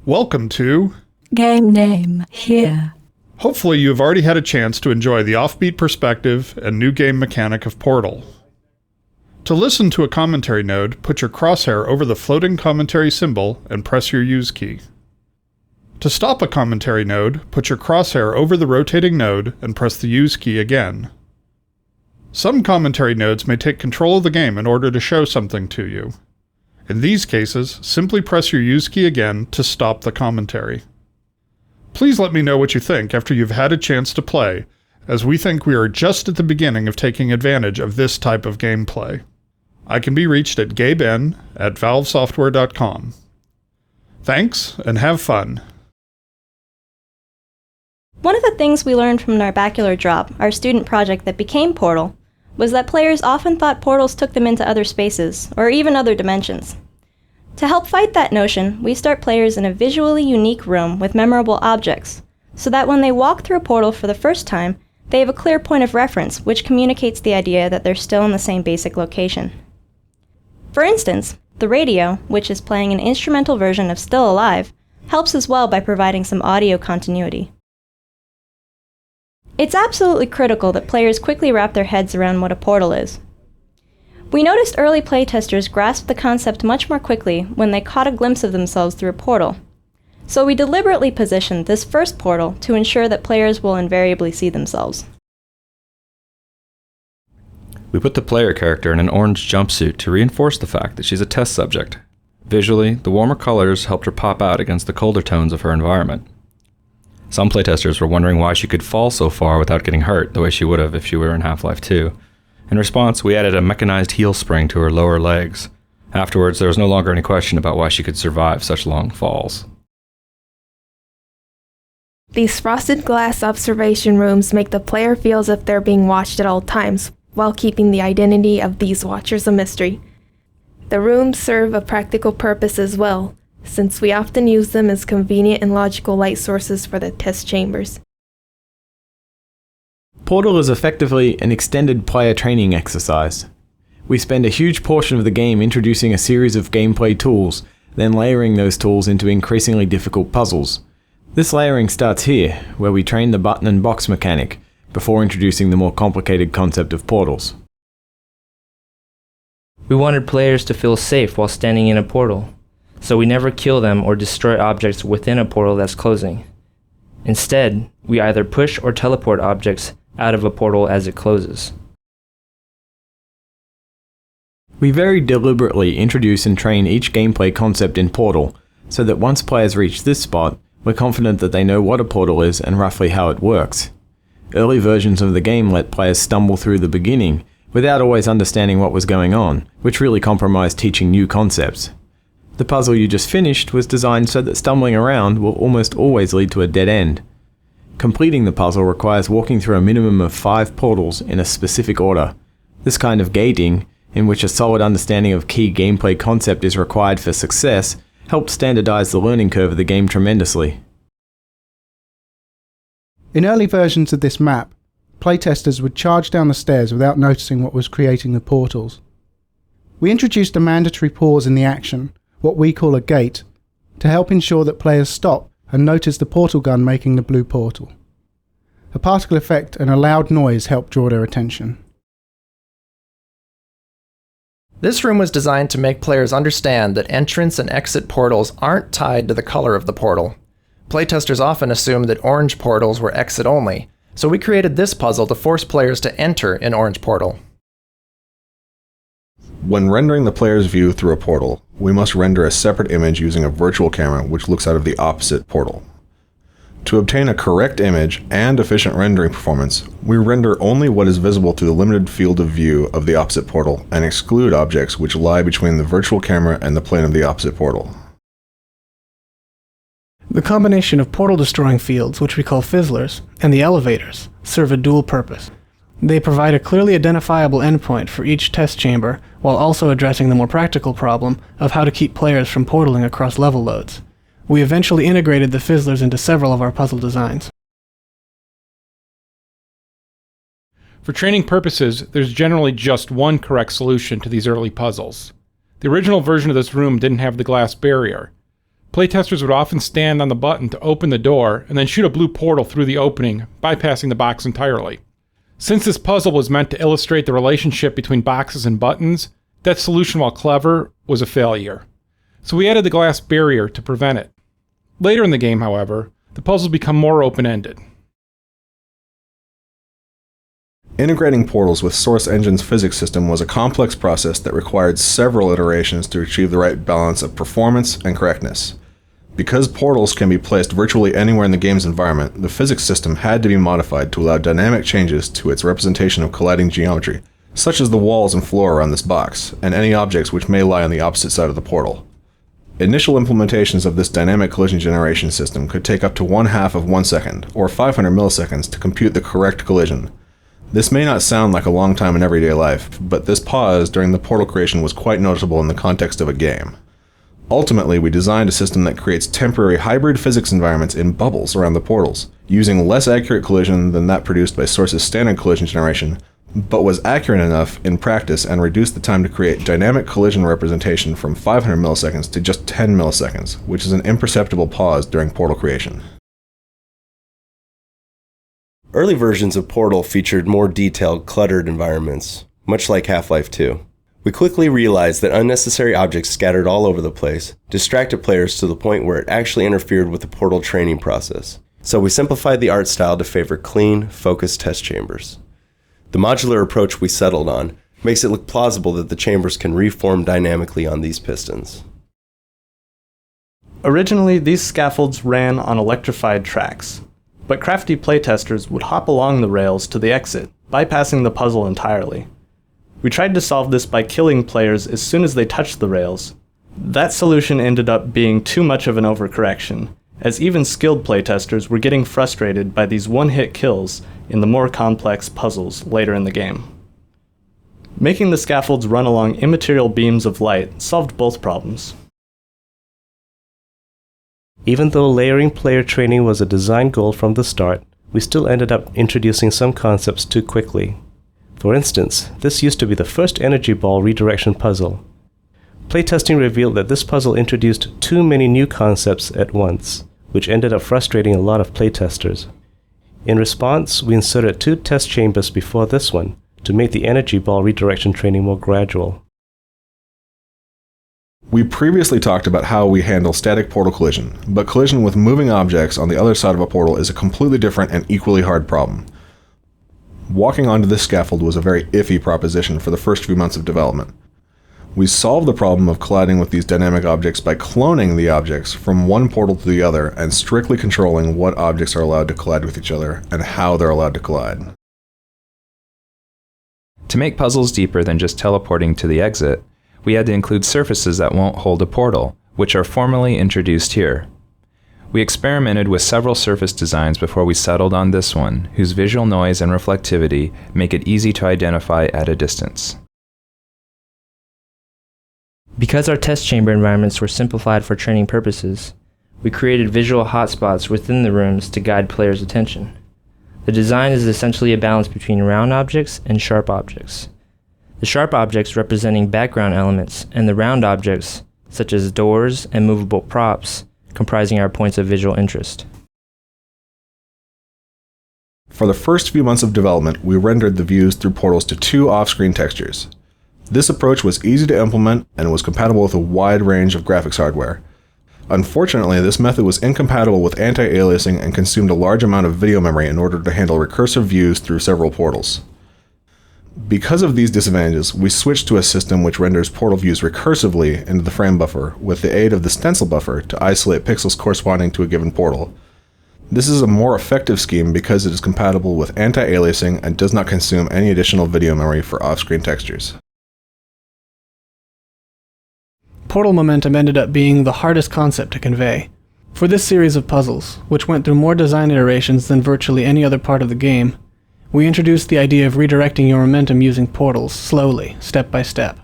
Welcome to Game Name Here. Hopefully you've already had a chance to enjoy the offbeat perspective and new game mechanic of Portal. To listen to a commentary node, put your crosshair over the floating commentary symbol and press your use key. To stop a commentary node, put your crosshair over the rotating node and press the use key again. Some commentary nodes may take control of the game in order to show something to you. In these cases, simply press your use key again to stop the commentary. Please let me know what you think after you've had a chance to play, as we think we are just at the beginning of taking advantage of this type of gameplay. I can be reached at gaben@valvesoftware.com. Thanks, and have fun. One of the things we learned from Narbacular Drop, our student project that became Portal, was that players often thought portals took them into other spaces, or even other dimensions. To help fight that notion, we start players in a visually unique room with memorable objects, so that when they walk through a portal for the first time, they have a clear point of reference which communicates the idea that they're still in the same basic location. For instance, the radio, which is playing an instrumental version of Still Alive, helps as well by providing some audio continuity. It's absolutely critical that players quickly wrap their heads around what a portal is. We noticed early playtesters grasped the concept much more quickly when they caught a glimpse of themselves through a portal. So we deliberately positioned this first portal to ensure that players will invariably see themselves. We put the player character in an orange jumpsuit to reinforce the fact that she's a test subject. Visually, the warmer colors helped her pop out against the colder tones of her environment. Some playtesters were wondering why she could fall so far without getting hurt the way she would have if she were in Half-Life 2. In response, we added a mechanized heel spring to her lower legs. Afterwards, there was no longer any question about why she could survive such long falls. These frosted glass observation rooms make the player feel as if they're being watched at all times, while keeping the identity of these watchers a mystery. The rooms serve a practical purpose as well, since we often use them as convenient and logical light sources for the test chambers. Portal is effectively an extended player training exercise. We spend a huge portion of the game introducing a series of gameplay tools, then layering those tools into increasingly difficult puzzles. This layering starts here, where we train the button and box mechanic, before introducing the more complicated concept of portals. We wanted players to feel safe while standing in a portal, so we never kill them or destroy objects within a portal that's closing. Instead, we either push or teleport objects out of a portal as it closes. We very deliberately introduce and train each gameplay concept in Portal, so that once players reach this spot, we're confident that they know what a portal is and roughly how it works. Early versions of the game let players stumble through the beginning, without always understanding what was going on, which really compromised teaching new concepts. The puzzle you just finished was designed so that stumbling around will almost always lead to a dead end. Completing the puzzle requires walking through a minimum of 5 portals in a specific order. This kind of gating, in which a solid understanding of key gameplay concept is required for success, helped standardize the learning curve of the game tremendously. In early versions of this map, playtesters would charge down the stairs without noticing what was creating the portals. We introduced a mandatory pause in the action, what we call a gate, to help ensure that players stop and notice the portal gun making the blue portal. A particle effect and a loud noise helped draw their attention. This room was designed to make players understand that entrance and exit portals aren't tied to the color of the portal. Playtesters often assumed that orange portals were exit only, so we created this puzzle to force players to enter an orange portal. When rendering the player's view through a portal, we must render a separate image using a virtual camera which looks out of the opposite portal. To obtain a correct image and efficient rendering performance, we render only what is visible through the limited field of view of the opposite portal and exclude objects which lie between the virtual camera and the plane of the opposite portal. The combination of portal-destroying fields, which we call fizzlers, and the elevators, serve a dual purpose. They provide a clearly identifiable endpoint for each test chamber, while also addressing the more practical problem of how to keep players from portaling across level loads. We eventually integrated the fizzlers into several of our puzzle designs. For training purposes, there's generally just one correct solution to these early puzzles. The original version of this room didn't have the glass barrier, Playtesters would often stand on the button to open the door and then shoot a blue portal through the opening, bypassing the box entirely. Since this puzzle was meant to illustrate the relationship between boxes and buttons, that solution, while clever, was a failure. So we added the glass barrier to prevent it. Later in the game, however, the puzzles become more open-ended. Integrating portals with Source Engine's physics system was a complex process that required several iterations to achieve the right balance of performance and correctness. Because portals can be placed virtually anywhere in the game's environment, the physics system had to be modified to allow dynamic changes to its representation of colliding geometry, such as the walls and floor around this box, and any objects which may lie on the opposite side of the portal. Initial implementations of this dynamic collision generation system could take up to 1/2 of 1 second, or 500 milliseconds, to compute the correct collision. This may not sound like a long time in everyday life, but this pause during the portal creation was quite noticeable in the context of a game. Ultimately, we designed a system that creates temporary hybrid physics environments in bubbles around the portals, using less accurate collision than that produced by Source's standard collision generation, but was accurate enough in practice and reduced the time to create dynamic collision representation from 500 milliseconds to just 10 milliseconds, which is an imperceptible pause during portal creation. Early versions of Portal featured more detailed, cluttered environments, much like Half-Life 2. We quickly realized that unnecessary objects scattered all over the place distracted players to the point where it actually interfered with the Portal training process. So we simplified the art style to favor clean, focused test chambers. The modular approach we settled on makes it look plausible that the chambers can reform dynamically on these pistons. Originally, these scaffolds ran on electrified tracks, but crafty playtesters would hop along the rails to the exit, bypassing the puzzle entirely. We tried to solve this by killing players as soon as they touched the rails. That solution ended up being too much of an overcorrection, as even skilled playtesters were getting frustrated by these one-hit kills in the more complex puzzles later in the game. Making the scaffolds run along immaterial beams of light solved both problems. Even though layering player training was a design goal from the start, we still ended up introducing some concepts too quickly. For instance, this used to be the first energy ball redirection puzzle. Playtesting revealed that this puzzle introduced too many new concepts at once, which ended up frustrating a lot of playtesters. In response, we inserted 2 test chambers before this one to make the energy ball redirection training more gradual. We previously talked about how we handle static portal collision, but collision with moving objects on the other side of a portal is a completely different and equally hard problem. Walking onto this scaffold was a very iffy proposition for the first few months of development. We solved the problem of colliding with these dynamic objects by cloning the objects from one portal to the other and strictly controlling what objects are allowed to collide with each other and how they're allowed to collide. To make puzzles deeper than just teleporting to the exit, we had to include surfaces that won't hold a portal, which are formally introduced here. We experimented with several surface designs before we settled on this one, whose visual noise and reflectivity make it easy to identify at a distance. Because our test chamber environments were simplified for training purposes, we created visual hotspots within the rooms to guide players' attention. The design is essentially a balance between round objects and sharp objects. The sharp objects representing background elements, and the round objects, such as doors and movable props, comprising our points of visual interest. For the first few months of development, we rendered the views through portals to 2 off-screen textures. This approach was easy to implement and was compatible with a wide range of graphics hardware. Unfortunately, this method was incompatible with anti-aliasing and consumed a large amount of video memory in order to handle recursive views through several portals. Because of these disadvantages, we switched to a system which renders portal views recursively into the frame buffer with the aid of the stencil buffer to isolate pixels corresponding to a given portal. This is a more effective scheme because it is compatible with anti-aliasing and does not consume any additional video memory for off-screen textures. Portal momentum ended up being the hardest concept to convey. For this series of puzzles, which went through more design iterations than virtually any other part of the game, we introduced the idea of redirecting your momentum using portals, slowly, step by step.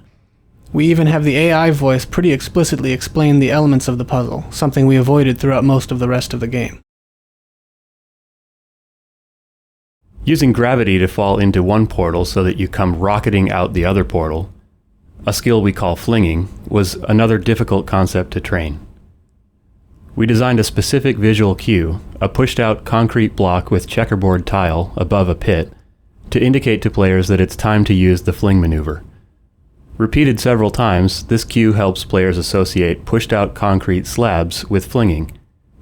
We even have the AI voice pretty explicitly explain the elements of the puzzle, something we avoided throughout most of the rest of the game. Using gravity to fall into one portal so that you come rocketing out the other portal, a skill we call flinging, was another difficult concept to train. We designed a specific visual cue, a pushed-out concrete block with checkerboard tile above a pit, to indicate to players that it's time to use the fling maneuver. Repeated several times, this cue helps players associate pushed-out concrete slabs with flinging,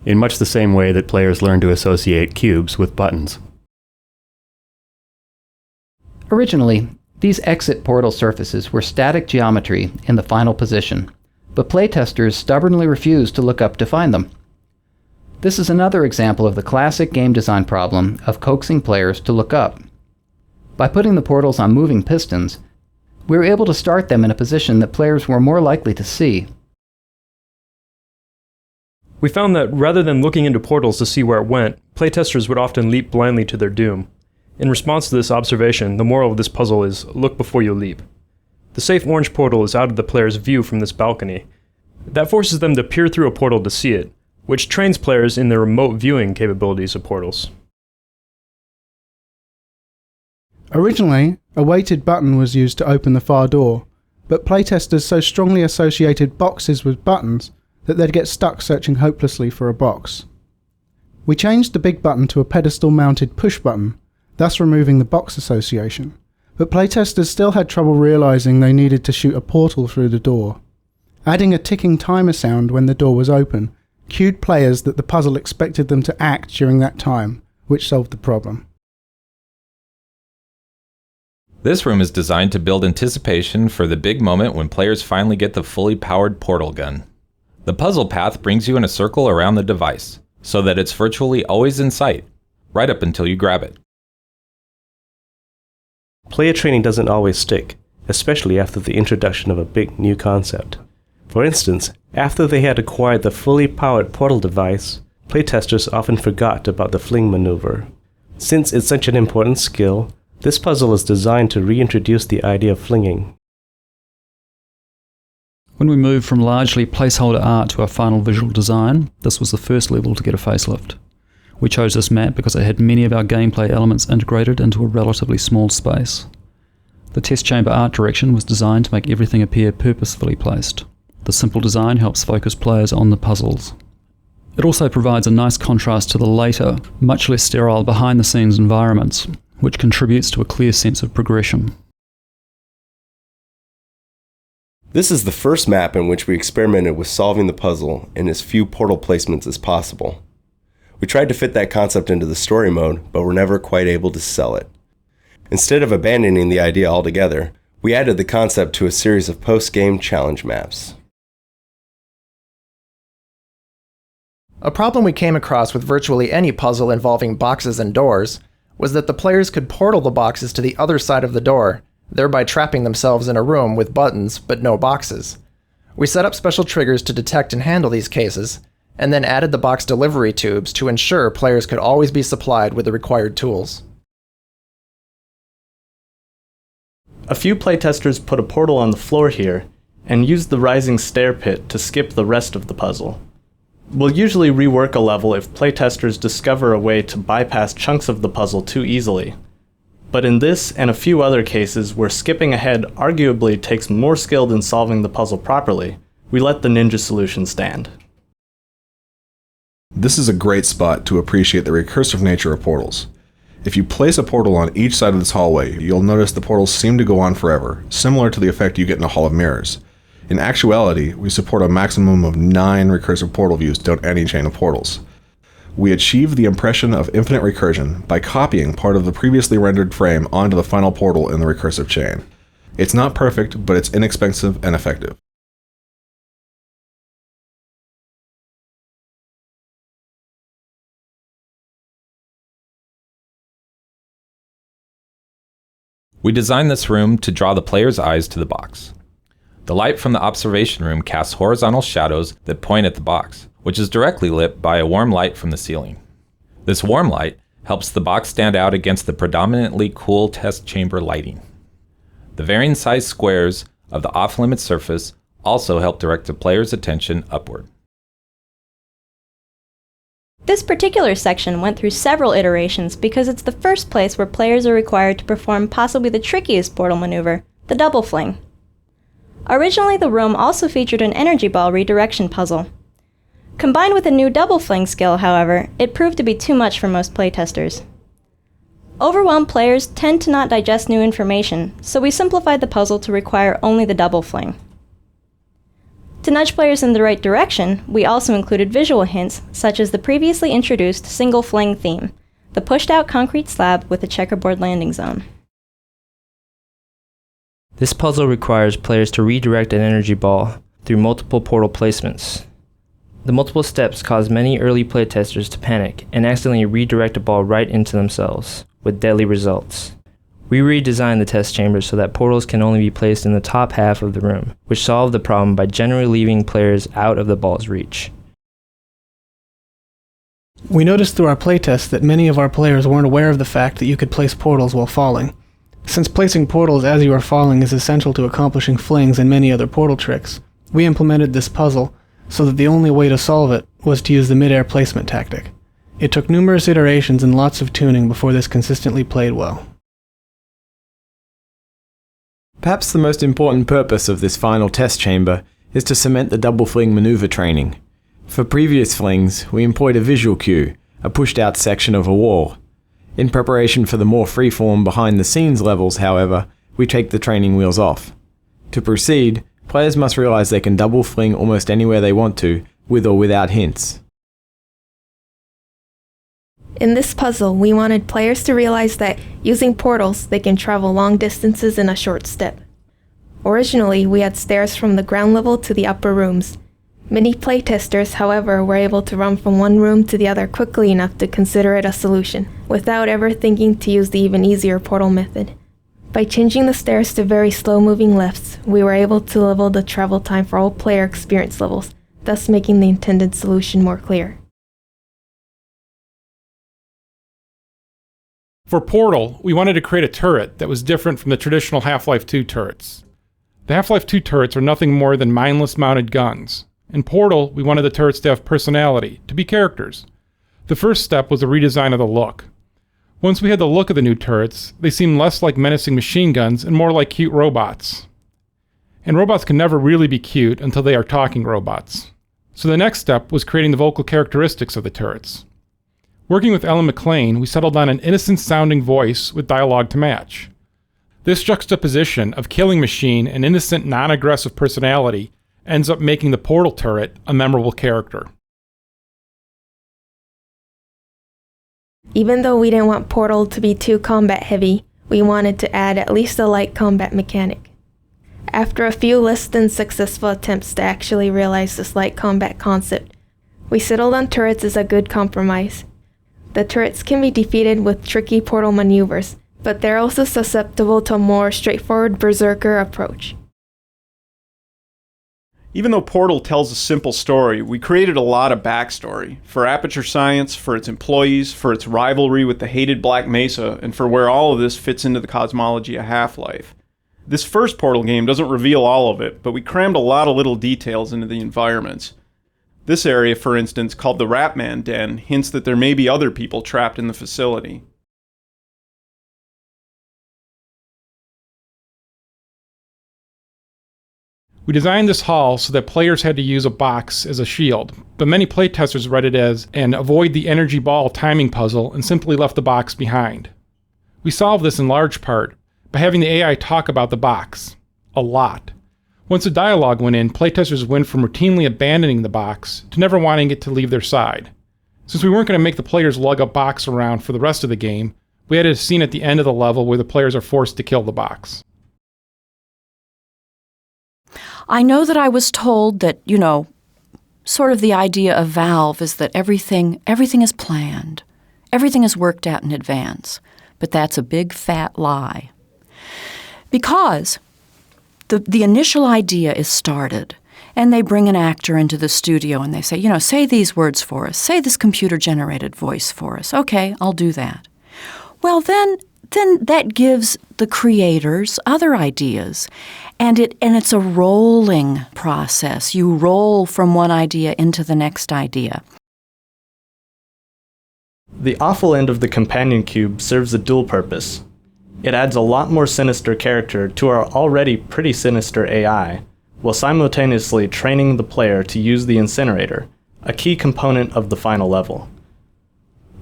in much the same way that players learn to associate cubes with buttons. Originally, these exit portal surfaces were static geometry in the final position, but playtesters stubbornly refused to look up to find them. This is another example of the classic game design problem of coaxing players to look up. By putting the portals on moving pistons, we were able to start them in a position that players were more likely to see. We found that rather than looking into portals to see where it went, playtesters would often leap blindly to their doom. In response to this observation, the moral of this puzzle is look before you leap. The safe orange portal is out of the player's view from this balcony. That forces them to peer through a portal to see it, which trains players in the remote viewing capabilities of portals. Originally, a weighted button was used to open the far door, but playtesters so strongly associated boxes with buttons that they'd get stuck searching hopelessly for a box. We changed the big button to a pedestal-mounted push button, thus removing the box association, but playtesters still had trouble realizing they needed to shoot a portal through the door. Adding a ticking timer sound when the door was open cued players that the puzzle expected them to act during that time, which solved the problem. This room is designed to build anticipation for the big moment when players finally get the fully powered portal gun. The puzzle path brings you in a circle around the device, so that it's virtually always in sight, right up until you grab it. Player training doesn't always stick, especially after the introduction of a big new concept. For instance, after they had acquired the fully powered portal device, playtesters often forgot about the fling maneuver. Since it's such an important skill, this puzzle is designed to reintroduce the idea of flinging. When we moved from largely placeholder art to our final visual design, this was the first level to get a facelift. We chose this map because it had many of our gameplay elements integrated into a relatively small space. The test chamber art direction was designed to make everything appear purposefully placed. The simple design helps focus players on the puzzles. It also provides a nice contrast to the later, much less sterile behind-the-scenes environments, which contributes to a clear sense of progression. This is the first map in which we experimented with solving the puzzle in as few portal placements as possible. We tried to fit that concept into the story mode, but were never quite able to sell it. Instead of abandoning the idea altogether, we added the concept to a series of post-game challenge maps. A problem we came across with virtually any puzzle involving boxes and doors was that the players could portal the boxes to the other side of the door, thereby trapping themselves in a room with buttons but no boxes. We set up special triggers to detect and handle these cases, and then added the box delivery tubes to ensure players could always be supplied with the required tools. A few playtesters put a portal on the floor here, and used the rising stair pit to skip the rest of the puzzle. We'll usually rework a level if playtesters discover a way to bypass chunks of the puzzle too easily. But in this and a few other cases where skipping ahead arguably takes more skill than solving the puzzle properly, we let the ninja solution stand. This is a great spot to appreciate the recursive nature of portals. If you place a portal on each side of this hallway, you'll notice the portals seem to go on forever, similar to the effect you get in a Hall of Mirrors. In actuality, we support a maximum of 9 recursive portal views down any chain of portals. We achieve the impression of infinite recursion by copying part of the previously rendered frame onto the final portal in the recursive chain. It's not perfect, but it's inexpensive and effective. We designed this room to draw the player's eyes to the box. The light from the observation room casts horizontal shadows that point at the box, which is directly lit by a warm light from the ceiling. This warm light helps the box stand out against the predominantly cool test chamber lighting. The varying size squares of the off-limit surface also help direct the player's attention upward. This particular section went through several iterations because it's the first place where players are required to perform possibly the trickiest portal maneuver, the double fling. Originally, the room also featured an energy ball redirection puzzle. Combined with a new double fling skill, however, it proved to be too much for most playtesters. Overwhelmed players tend to not digest new information, so we simplified the puzzle to require only the double fling. To nudge players in the right direction, we also included visual hints, such as the previously introduced single fling theme, the pushed-out concrete slab with a checkerboard landing zone. This puzzle requires players to redirect an energy ball through multiple portal placements. The multiple steps caused many early playtesters to panic and accidentally redirect a ball right into themselves, with deadly results. We redesigned the test chamber so that portals can only be placed in the top half of the room, which solved the problem by generally leaving players out of the ball's reach. We noticed through our playtest that many of our players weren't aware of the fact that you could place portals while falling. Since placing portals as you are falling is essential to accomplishing flings and many other portal tricks, we implemented this puzzle so that the only way to solve it was to use the mid-air placement tactic. It took numerous iterations and lots of tuning before this consistently played well. Perhaps the most important purpose of this final test chamber is to cement the double fling maneuver training. For previous flings, we employed a visual cue, a pushed-out section of a wall. In preparation for the more freeform behind-the-scenes levels, however, we take the training wheels off. To proceed, players must realize they can double fling almost anywhere they want to, with or without hints. In this puzzle, we wanted players to realize that using portals, they can travel long distances in a short step. Originally, we had stairs from the ground level to the upper rooms. Many playtesters, however, were able to run from one room to the other quickly enough to consider it a solution, without ever thinking to use the even easier portal method. By changing the stairs to very slow-moving lifts, we were able to level the travel time for all player experience levels, thus making the intended solution more clear. For Portal, we wanted to create a turret that was different from the traditional Half-Life 2 turrets. The Half-Life 2 turrets are nothing more than mindless mounted guns. In Portal, we wanted the turrets to have personality, to be characters. The first step was a redesign of the look. Once we had the look of the new turrets, they seemed less like menacing machine guns and more like cute robots. And robots can never really be cute until they are talking robots. So the next step was creating the vocal characteristics of the turrets. Working with Ellen McLean, we settled on an innocent-sounding voice with dialogue to match. This juxtaposition of killing machine and innocent, non-aggressive personality ends up making the Portal turret a memorable character. Even though we didn't want Portal to be too combat-heavy, we wanted to add at least a light combat mechanic. After a few less than successful attempts to actually realize this light combat concept, we settled on turrets as a good compromise. The turrets can be defeated with tricky portal maneuvers, but they're also susceptible to a more straightforward berserker approach. Even though Portal tells a simple story, we created a lot of backstory. For Aperture Science, for its employees, for its rivalry with the hated Black Mesa, and for where all of this fits into the cosmology of Half-Life. This first Portal game doesn't reveal all of it, but we crammed a lot of little details into the environments. This area, for instance, called the Ratman Den, hints that there may be other people trapped in the facility. We designed this hall so that players had to use a box as a shield, but many playtesters read it as an avoid the energy ball timing puzzle and simply left the box behind. We solved this in large part by having the AI talk about the box. A lot. Once the dialogue went in, playtesters went from routinely abandoning the box to never wanting it to leave their side. Since we weren't going to make the players lug a box around for the rest of the game, we added a scene at the end of the level where the players are forced to kill the box. I know that I was told that, sort of the idea of Valve is that everything is planned. Everything is worked out in advance. But that's a big fat lie. Because the initial idea is started, and they bring an actor into the studio and they say, say these words for us. Say this computer-generated voice for us. Okay, I'll do that. Well, then that gives the creators other ideas. And it's a rolling process. You roll from one idea into the next idea. The awful end of the companion cube serves a dual purpose. It adds a lot more sinister character to our already pretty sinister AI, while simultaneously training the player to use the incinerator, a key component of the final level.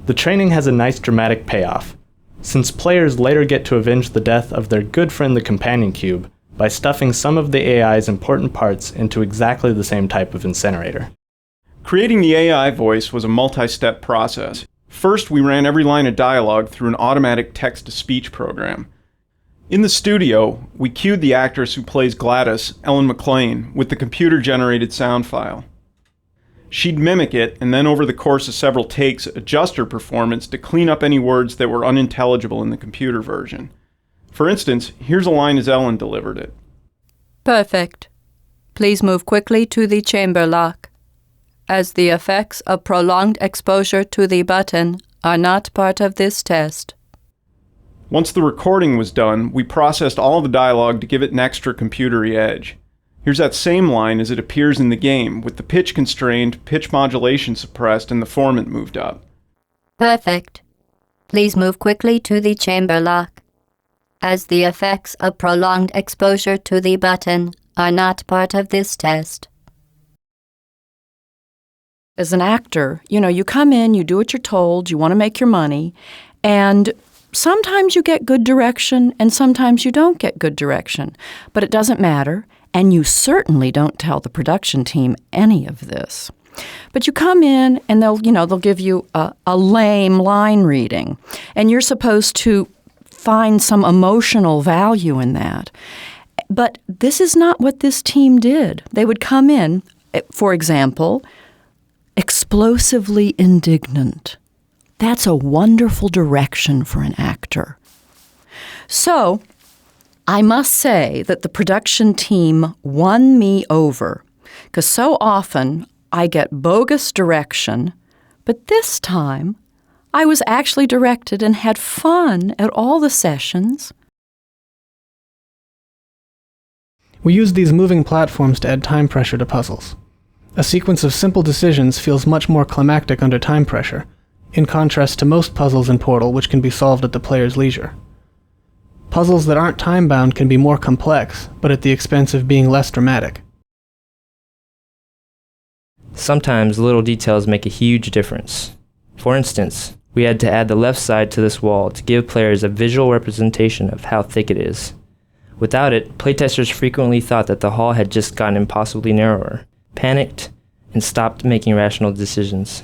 The training has a nice dramatic payoff, since players later get to avenge the death of their good friend the companion cube by stuffing some of the AI's important parts into exactly the same type of incinerator. Creating the AI voice was a multi-step process. First, we ran every line of dialogue through an automatic text-to-speech program. In the studio, we cued the actress who plays GLaDOS, Ellen McLean, with the computer-generated sound file. She'd mimic it, and then over the course of several takes, adjust her performance to clean up any words that were unintelligible in the computer version. For instance, here's a line as Ellen delivered it. Perfect. Please move quickly to the chamber lock, as the effects of prolonged exposure to the button are not part of this test. Once the recording was done, we processed all the dialogue to give it an extra computery edge. Here's that same line as it appears in the game, with the pitch constrained, pitch modulation suppressed, and the formant moved up. Perfect. Please move quickly to the chamber lock, as the effects of prolonged exposure to the button are not part of this test. As an actor, you come in, you do what you're told, you want to make your money, and sometimes you get good direction and sometimes you don't get good direction. But it doesn't matter, and you certainly don't tell the production team any of this. But you come in and they'll give you a lame line reading, and you're supposed to find some emotional value in that. But this is not what this team did. They would come in, for example, explosively indignant. That's a wonderful direction for an actor. So, I must say that the production team won me over, because so often I get bogus direction, but this time I was actually directed and had fun at all the sessions. We use these moving platforms to add time pressure to puzzles. A sequence of simple decisions feels much more climactic under time pressure, in contrast to most puzzles in Portal which can be solved at the player's leisure. Puzzles that aren't time-bound can be more complex, but at the expense of being less dramatic. Sometimes little details make a huge difference. For instance, we had to add the left side to this wall to give players a visual representation of how thick it is. Without it, playtesters frequently thought that the hall had just gotten impossibly narrower, panicked, and stopped making rational decisions.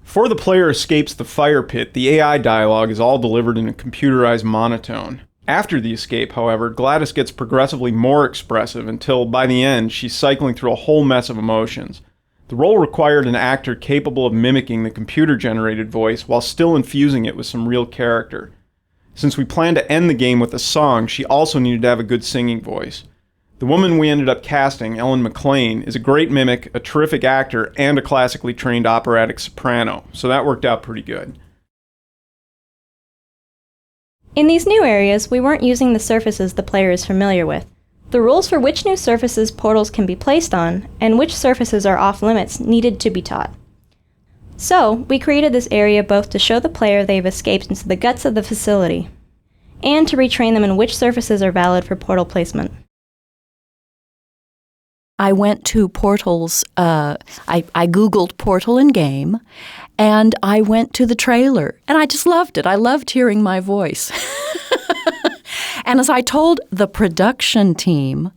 Before the player escapes the fire pit, the AI dialogue is all delivered in a computerized monotone. After the escape, however, GLaDOS gets progressively more expressive until, by the end, she's cycling through a whole mess of emotions. The role required an actor capable of mimicking the computer-generated voice while still infusing it with some real character. Since we planned to end the game with a song, she also needed to have a good singing voice. The woman we ended up casting, Ellen McLean, is a great mimic, a terrific actor, and a classically trained operatic soprano, so that worked out pretty good. In these new areas, we weren't using the surfaces the player is familiar with. The rules for which new surfaces portals can be placed on, and which surfaces are off-limits, needed to be taught. So, we created this area both to show the player they've escaped into the guts of the facility, and to retrain them in which surfaces are valid for portal placement. I went to Portal's, I Googled Portal in game, and I went to the trailer, and I just loved it. I loved hearing my voice. And as I told the production team,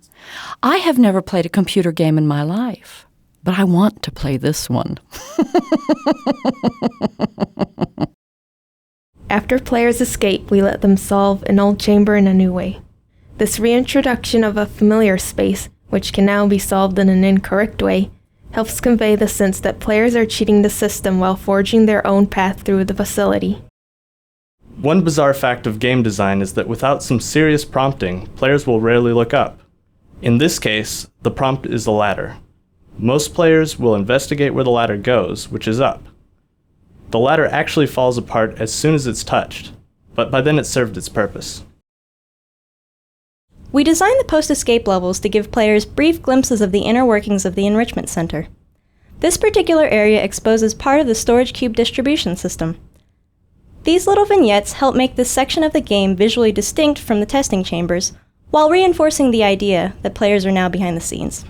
I have never played a computer game in my life, but I want to play this one. After players escape, we let them solve an old chamber in a new way. This reintroduction of a familiar space, which can now be solved in an incorrect way, helps convey the sense that players are cheating the system while forging their own path through the facility. One bizarre fact of game design is that without some serious prompting, players will rarely look up. In this case, the prompt is a ladder. Most players will investigate where the ladder goes, which is up. The ladder actually falls apart as soon as it's touched, but by then it's served its purpose. We designed the post-escape levels to give players brief glimpses of the inner workings of the Enrichment Center. This particular area exposes part of the storage cube distribution system. These little vignettes help make this section of the game visually distinct from the testing chambers, while reinforcing the idea that players are now behind the scenes.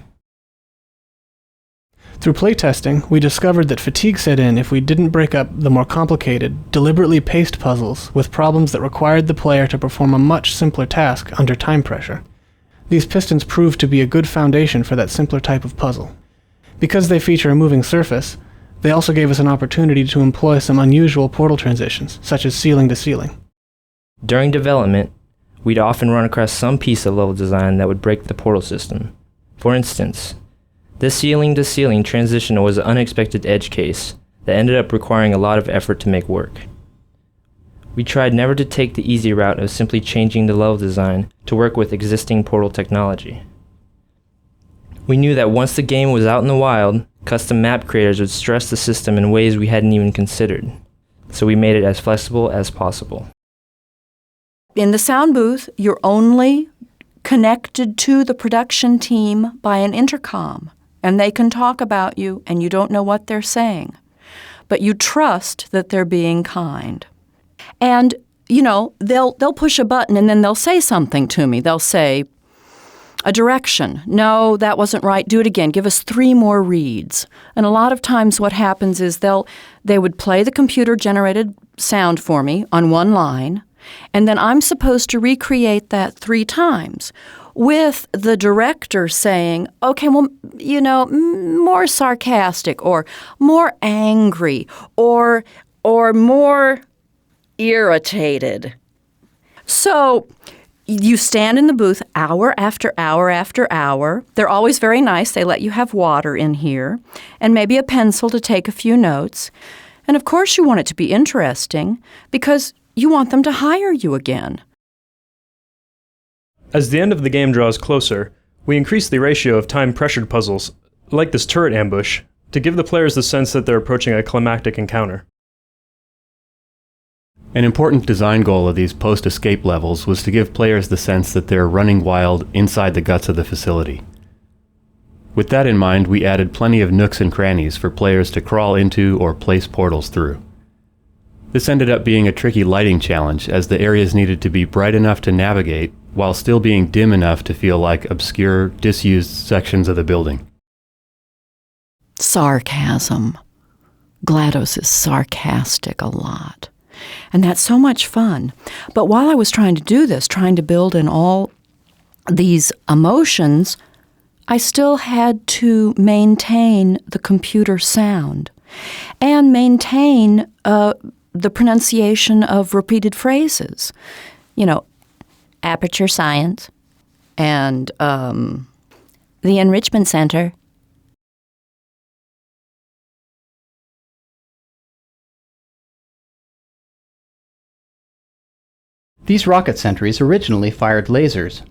Through playtesting, we discovered that fatigue set in if we didn't break up the more complicated, deliberately paced puzzles with problems that required the player to perform a much simpler task under time pressure. These pistons proved to be a good foundation for that simpler type of puzzle. Because they feature a moving surface, they also gave us an opportunity to employ some unusual portal transitions, such as ceiling to ceiling. During development, we'd often run across some piece of level design that would break the portal system. For instance, this ceiling-to-ceiling transition was an unexpected edge case that ended up requiring a lot of effort to make work. We tried never to take the easy route of simply changing the level design to work with existing portal technology. We knew that once the game was out in the wild, custom map creators would stress the system in ways we hadn't even considered, so we made it as flexible as possible. In the sound booth, you're only connected to the production team by an intercom, and they can talk about you, and you don't know what they're saying. But you trust that they're being kind. And, you know, they'll push a button, and then they'll say something to me. They'll say, a direction. No, that wasn't right. Do it again. Give us 3 more reads. And a lot of times what happens is they would play the computer-generated sound for me on one line, and then I'm supposed to recreate that 3 times with the director saying, okay, well, you know, more sarcastic or more angry or more irritated. So you stand in the booth hour after hour after hour. They're always very nice. They let you have water in here and maybe a pencil to take a few notes. And of course you want it to be interesting because you want them to hire you again. As the end of the game draws closer, we increase the ratio of time-pressured puzzles, like this turret ambush, to give the players the sense that they're approaching a climactic encounter. An important design goal of these post-escape levels was to give players the sense that they're running wild inside the guts of the facility. With that in mind, we added plenty of nooks and crannies for players to crawl into or place portals through. This ended up being a tricky lighting challenge, as the areas needed to be bright enough to navigate, while still being dim enough to feel like obscure, disused sections of the building. Sarcasm. GLaDOS is sarcastic a lot. And that's so much fun. But while I was trying to do this, trying to build in all these emotions, I still had to maintain the computer sound and maintain the pronunciation of repeated phrases. You know, aperture science and the enrichment center. These rocket sentries originally fired lasers.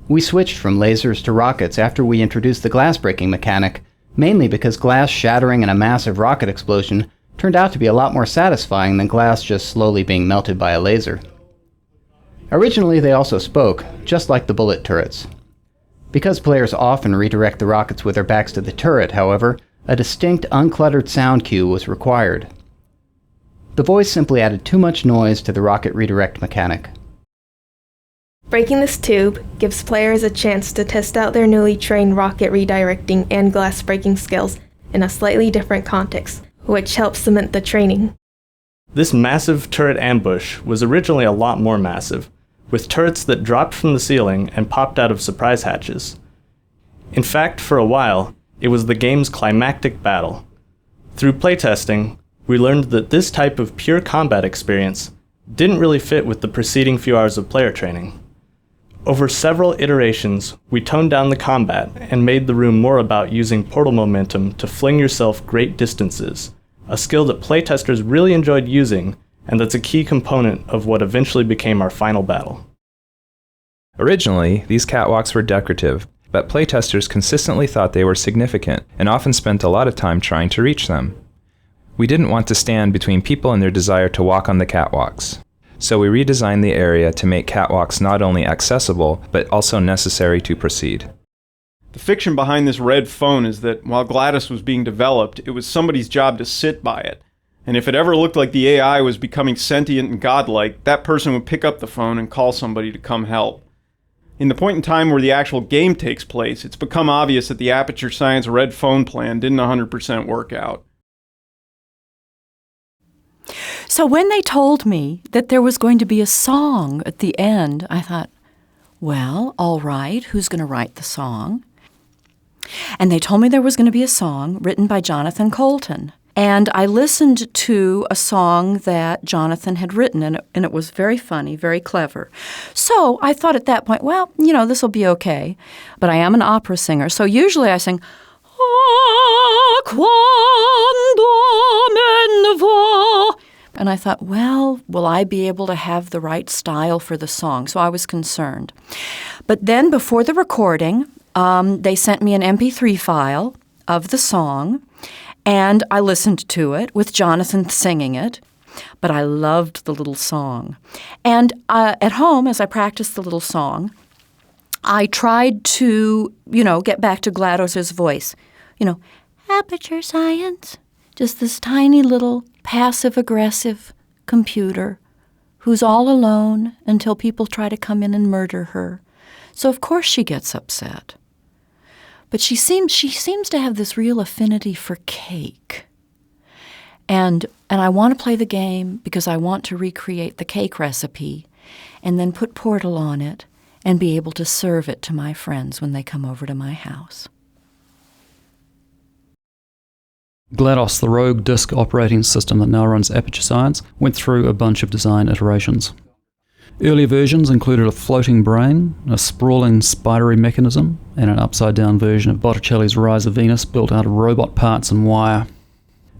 We switched from lasers to rockets after we introduced the glass breaking mechanic, mainly because glass shattering in a massive rocket explosion turned out to be a lot more satisfying than glass just slowly being melted by a laser. Originally they also spoke, just like the bullet turrets. Because players often redirect the rockets with their backs to the turret, however, a distinct uncluttered sound cue was required. The voice simply added too much noise to the rocket redirect mechanic. Breaking this tube gives players a chance to test out their newly trained rocket redirecting and glass breaking skills in a slightly different context, which helps cement the training. This massive turret ambush was originally a lot more massive, with turrets that dropped from the ceiling and popped out of surprise hatches. In fact, for a while, it was the game's climactic battle. Through playtesting, we learned that this type of pure combat experience didn't really fit with the preceding few hours of player training. Over several iterations, we toned down the combat and made the room more about using portal momentum to fling yourself great distances, a skill that playtesters really enjoyed using, and that's a key component of what eventually became our final battle. Originally, these catwalks were decorative, but playtesters consistently thought they were significant and often spent a lot of time trying to reach them. We didn't want to stand between people and their desire to walk on the catwalks, so we redesigned the area to make catwalks not only accessible, but also necessary to proceed. The fiction behind this red phone is that while GLaDOS was being developed, it was somebody's job to sit by it. And if it ever looked like the AI was becoming sentient and godlike, that person would pick up the phone and call somebody to come help. In the point in time where the actual game takes place, it's become obvious that the Aperture Science red phone plan didn't 100% work out. So when they told me that there was going to be a song at the end, I thought, well, all right, who's going to write the song? And they told me there was going to be a song written by Jonathan Coulton. And I listened to a song that Jonathan had written, and it was very funny, very clever. So I thought at that point, well, this will be okay. But I am an opera singer, so usually I sing, "Ah, quando me ne va." And I thought, well, will I be able to have the right style for the song? So I was concerned. But then before the recording, they sent me an MP3 file of the song, and I listened to it with Jonathan singing it, but I loved the little song. And at home, as I practiced the little song, I tried to, get back to GLaDOS's voice. Aperture Science, just this tiny little passive-aggressive computer who's all alone until people try to come in and murder her. So of course she gets upset. But she seems to have this real affinity for cake. And I want to play the game because I want to recreate the cake recipe and then put Portal on it and be able to serve it to my friends when they come over to my house. GLaDOS, the rogue disk operating system that now runs Aperture Science, went through a bunch of design iterations. Earlier versions included a floating brain, a sprawling spidery mechanism, and an upside-down version of Botticelli's Rise of Venus built out of robot parts and wire.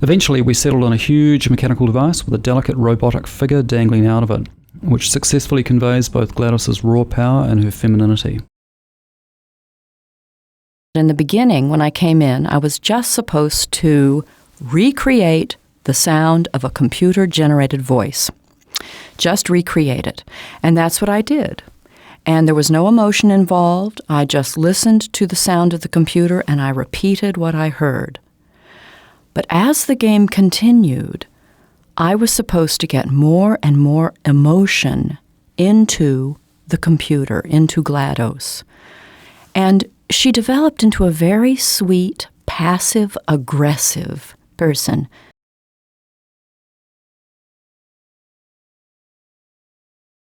Eventually, we settled on a huge mechanical device with a delicate robotic figure dangling out of it, which successfully conveys both GLaDOS's raw power and her femininity. In the beginning, when I came in, I was just supposed to recreate the sound of a computer-generated voice. Just recreate it. And that's what I did. And there was no emotion involved. I just listened to the sound of the computer and I repeated what I heard. But as the game continued, I was supposed to get more and more emotion into the computer, into GLaDOS. And she developed into a very sweet, passive-aggressive person